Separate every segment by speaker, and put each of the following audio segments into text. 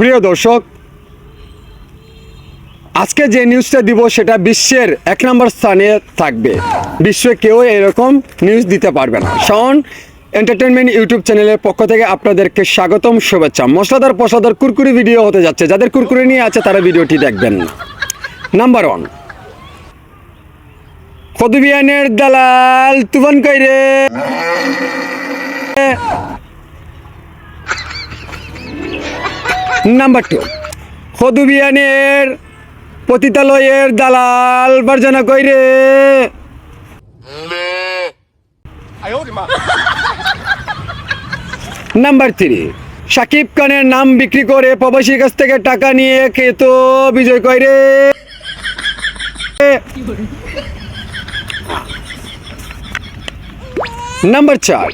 Speaker 1: প্রিয় দর্শক, আজকে যে নিউজটা দিব সেটা বিশ্বের 1 নম্বর স্থানে থাকবে। বিশ্বে কেউ এরকম নিউজ দিতে পারবে না। শাওন এন্টারটেনমেন্ট ইউটিউব চ্যানেলের পক্ষ থেকে আপনাদেরকে স্বাগতম, শুভেচ্ছা। মশলাদার পশলাদার কুরকুরি ভিডিও হতে যাচ্ছে। যাদের কুরকুরি নিয়ে আছে তারা ভিডিওটি দেখবেন না। নাম্বার 1, কদুবিয়ানের দালাল তুফান কইরে। নাম্বার 2, কদুবিয়ানের পতিতালয়ের দালাল ফারজানা কইরে। নাম্বার 3, শাকিব খানের নাম বিক্রি করে প্রবাসীর কাছ থেকে টাকা নিয়ে খেত বিজয় কইরে। নাম্বার 4,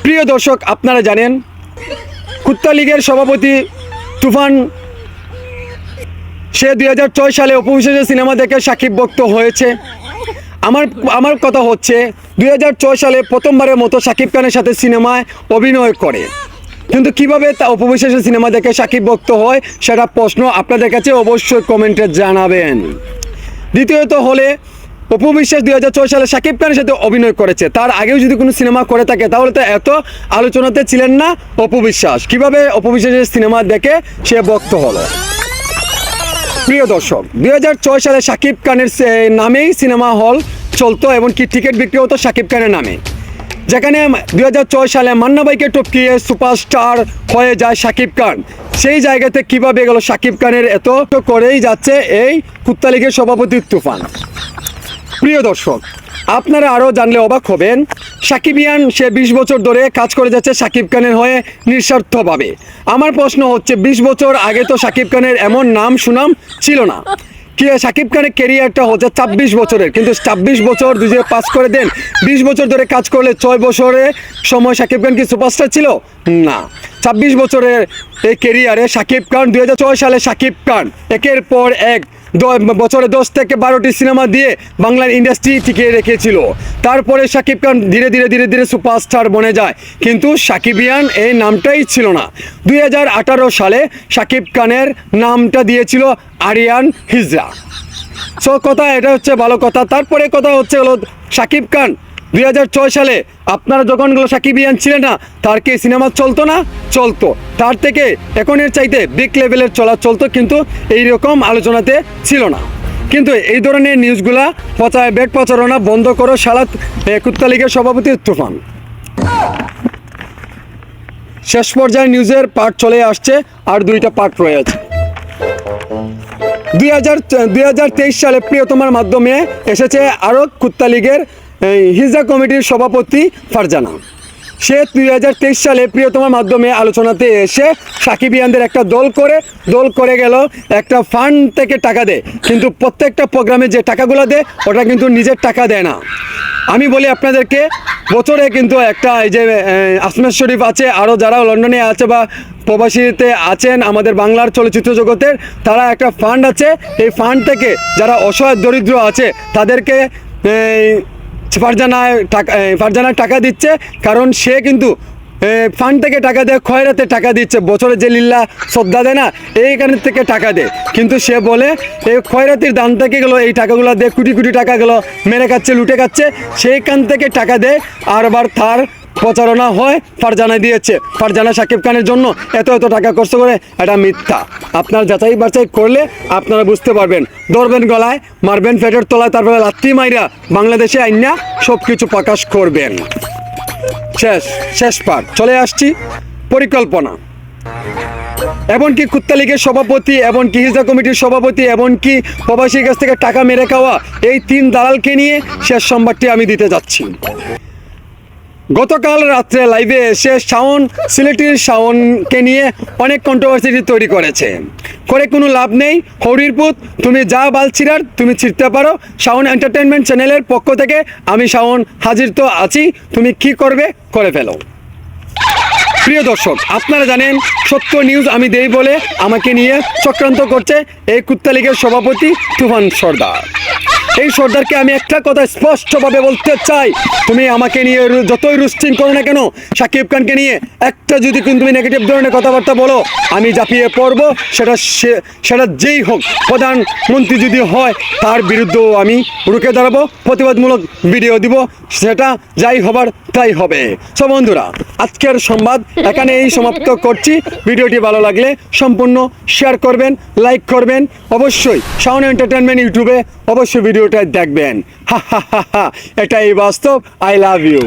Speaker 1: প্রিয় দর্শক, আপনারা জানেন কুত্তা লীগের সভাপতি তুফান, সে 2006 সালে অপবিশ্বাসের সিনেমা দেখে সাকিব ভক্ত হয়েছে। আমার কথা হচ্ছে 2006 সালে প্রথমবারের মতো সাকিব খানের সাথে সিনেমায় অভিনয় করে, কিন্তু কিভাবে তা অপবিশ্বাসের সিনেমা দেখে সাকিব ভক্ত হয় সেটা প্রশ্ন আপনাদের কাছে অবশ্যই কমেন্টে জানাবেন। দ্বিতীয়ত হলে অপবিশ্বাস 2006 সালে সাকিব খানের সাথে অভিনয় করেছে, তার আগেও যদি কোনো সিনেমা করে থাকে তাহলে তো এত আলোচনাতে ছিলেন না অপবিশ্বাস। কিভাবে অপবিশ্বাসের সিনেমা দেখে সে ভক্ত হলো? প্রিয় দর্শক, 2006 সালে সাকিব খানের নামেই সিনেমা হল চলতো, এমনকি টিকিট বিক্রি হতো সাকিব খানের নামে। যেখানে 2006 সালে মান্না ভাইকে টপকিয়ে সুপারস্টার হয়ে যায় সাকিব খান, সেই জায়গাতে কিভাবে গেল সাকিব খানের এত করেই যাচ্ছে এই কুত্তা লীগের সভাপতি তুফান। প্রিয় দর্শক, আপনারা আরও জানলে অবাক হবেন, সাকিবিয়ান সে 20 বছর ধরে কাজ করে যাচ্ছে সাকিব খানের হয়ে নিঃস্বার্থভাবে। আমার প্রশ্ন হচ্ছে 20 বছর আগে তো সাকিব খানের এমন নাম সুনাম ছিল না। কি সাকিব খানের ক্যারিয়ারটা হচ্ছে 26 বছরের, কিন্তু 26 বছর যদি পাস করে দেন, 20 বছর ধরে কাজ করলে 6 বছরের সময় সাকিব খান কি সুপারস্টার ছিল? না। 26 বছরের এই ক্যারিয়ারে সাকিব খান 2006 সালে সাকিব খান একের পর এক বছরে 10 থেকে 12টি সিনেমা দিয়ে বাংলার ইন্ডাস্ট্রি টিকিয়ে রেখেছিল। তারপরে সাকিব খান ধীরে ধীরে সুপারস্টার বনে যায়, কিন্তু সাকিবিয়ান এই নামটাই ছিল না। 2018 সালে সাকিব খানের নামটা দিয়েছিল আরিয়ান হিজরা। সো কথা এটা হচ্ছে ভালো কথা। তারপরে কথা হচ্ছে হলো সাকিব খান 2006 সালে আপনারা যখন সাকিবিয়ান ছিলেন না, তার কি সিনেমা চলতো না? চলতো। তার থেকে এখনের চাইতে বিগ লেভেলের চলতো, কিন্তু এইরকম আলোচনাতে ছিল না। কিন্তু এই ধরনের নিউজগুলা বেট প্রচারণা বন্ধ করো শালা কুত্তা লীগের সভাপতি তুফান। শেষ পর্যায়ে নিউজের পার্ট চলে আসছে, আর 2টা পার্ট রয়েছে। 2023 সালে প্রিয়তমার মাধ্যমে এসেছে আরও কুত্তা লীগের হিজরা কমিটির সভাপতি ফারজানা। সে 2023 সালে প্রিয়তমার মাধ্যমে আলোচনাতে এসে সাকিবিয়ানদের একটা দল করে গেল, একটা ফান্ড থেকে টাকা দেয়, কিন্তু প্রত্যেকটা প্রোগ্রামে যে টাকাগুলো দেয় ওটা কিন্তু নিজের টাকা দেয় না। আমি বলি আপনাদেরকে, বছরে কিন্তু একটা এই যে আসমত শরীফ আছে, আরও যারা লন্ডনে আছে বা প্রবাসীতে আছেন আমাদের বাংলার চলচ্চিত্র জগতের, তারা একটা ফান্ড আছে। এই ফান্ড থেকে যারা অসহায় দরিদ্র আছে তাদেরকে ফারজানা টাকা দিচ্ছে, কারণ সে কিন্তু ফান্ড থেকে টাকা দেয়, খয়রাতে টাকা দিচ্ছে। বছরে যে লিল্লা শ্রদ্ধা দেয় না, এইখানের থেকে টাকা দেয়, কিন্তু সে বলে এই খয়রাতির দান থেকে গেলো এই টাকাগুলো দিয়ে কোটি টাকা গেলো মেরে খাচ্ছে, লুটে খাচ্ছে, সেইখান থেকে টাকা দেয়। আর আবার তার প্রচারণা হয় ফারজানা দিয়েছে, ফারজানা সাকিব খানের জন্য এত টাকা খরচ করে। এটা মিথ্যা। আপনার যাচাই বাছাই করলে আপনারা বুঝতে পারবেন। ধরবেন গলায়, মারবেন পেটের তলায়, তারপরে লাত্তি মাইরা বাংলাদেশে আইনা সব কিছু প্রকাশ করবেন। শেষ পার্ট চলে আসছি। পরিকল্পনা, এমনকি কুত্তা লীগের সভাপতি, এমনকি হিজরা কমিটির সভাপতি, এমনকি প্রবাসীর কাছ থেকে টাকা মেরে খাওয়া, এই 3 দালালকে নিয়ে শেষ সংবাদটি আমি দিতে যাচ্ছি। গতকাল রাত্রে লাইভে এসে সিলেটির শাওনকে নিয়ে অনেক কন্ট্রোভার্সি তৈরি করেছে। করে কোনো লাভ নেই, হরির পুত, তুমি যা বাল ছিড়ার তুমি ছিড়তে পারো। শাওন এন্টারটেনমেন্ট চ্যানেলের পক্ষ থেকে আমি শাওন হাজির তো আছি, তুমি কি করবে করে ফেলো। প্রিয় দর্শক, আপনারা জানেন সত্য নিউজ আমি দেই বলে আমাকে নিয়ে চক্রান্ত করছে এই কুত্তা লীগের সভাপতি তুফান সর্দার। এই সর্দারকে আমি একটা কথা স্পষ্টভাবে বলতে চাই, তুমি আমাকে নিয়ে যতই রুস্টিং করো না কেন, শাকিব খানকে নিয়ে একটা যদি কিন্তু তুমি নেগেটিভ ধরনের কথাবার্তা বলো, আমি ঝাঁপিয়ে পড়বো। সেটা যেই হোক, প্রধানমন্ত্রী যদি হয় তার বিরুদ্ধেও আমি রুখে দাঁড়াবো, প্রতিবাদমূলক ভিডিও দিব, সেটা যাই হবার তাই হবে। সো বন্ধুরা, আজকের সংবাদ এখানেই সমাপ্ত করছি। ভিডিওটি ভালো লাগলে সম্পূর্ণ শেয়ার করবেন, লাইক করবেন, অবশ্যই শাওন এন্টারটেনমেন্ট ইউটিউবে অবশ্যই ভিডিওটা দেখবেন। হা হা হা হা, এটাই বাস্তব। I love you.